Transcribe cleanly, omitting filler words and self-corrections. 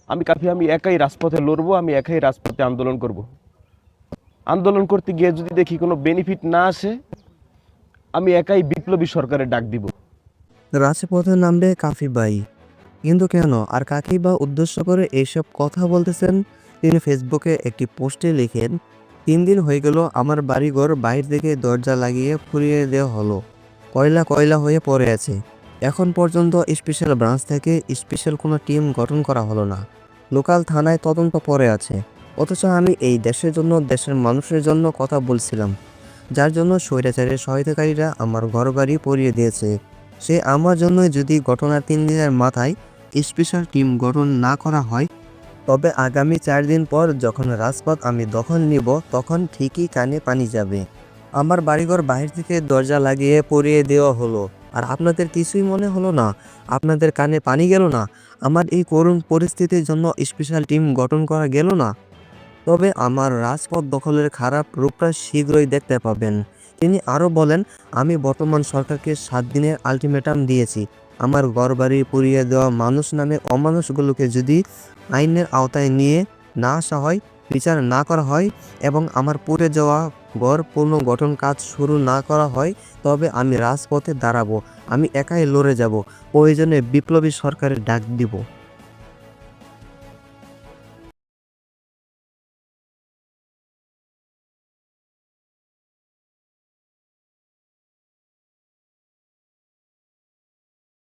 আমি একাই রাজপথে লড়বো, আমি একাই রাজপথে আন্দোলন করব। আন্দোলন করতে গিয়ে যদি দেখি কোনো বেনিফিট না আসে, আমি একাই বিপ্লবী সরকারের ডাক দিব। রাজপথে নামবে কাফি ভাই, কিন্তু কেন আর কাকেই বা উদ্দেশ্য করে এইসব কথা বলতেছেন? তিনি ফেসবুকে একটি পোস্টে লিখেন, 3 দিন হয়ে গেল আমার বাড়িঘর বাইরে থেকে দরজা লাগিয়ে পুড়িয়ে দেওয়া হলো, কয়লা কয়লা হয়ে পড়ে আছে। এখন পর্যন্ত স্পেশাল ব্রাঞ্চ থেকে স্পেশাল কোনো টিম গঠন করা হলো না, লোকাল থানায় তদন্ত পড়ে আছে। অথচ আমি এই দেশের জন্য, দেশের মানুষের জন্য কথা বলছিলাম, যার জন্য স্বৈরাচারের সহায়তাকারীরা আমার ঘরবাড়ি পুড়িয়ে দিয়েছে। সে আমার জন্য যদি ঘটনার 3 দিনের মাথায় স্পেশাল টিম গঠন না করা হয়, তবে আগামী 4 দিন পর যখন রাজপথ আমি দখল নিব, তখন ঠিকই কানে পানি যাবে। আমার বাড়িঘর বাহির থেকে দরজা লাগিয়ে পুড়িয়ে দেওয়া হলো, আর আপনাদের কিছুই মনে হলো না? আপনাদের কানে পানি গেল না? আমার এই করুণ পরিস্থিতির জন্য স্পেশাল টিম গঠন করা গেল না? তবে আমার রাজপথ দখলের খারাপ রূপটা শীঘ্রই দেখতে পাবেন। তিনি আরও বলেন, আমি বর্তমান সরকারকে 7 দিনের আলটিমেটাম দিয়েছি। আমার ঘরবাড়ি পুড়িয়ে দেওয়া মানুষ নামে অমানুষগুলোকে যদি আইনের আওতায় নিয়ে না আসা হয়, বিচার না করা হয় এবং আমার পুড়ে যাওয়া ঘর পুনর্গঠন কাজ শুরু না করা হয়, তবে আমি রাজপথে দাঁড়াবো। আমি একাই লড়ে যাব, প্রয়োজনে বিপ্লবী সরকারের ডাক দিব।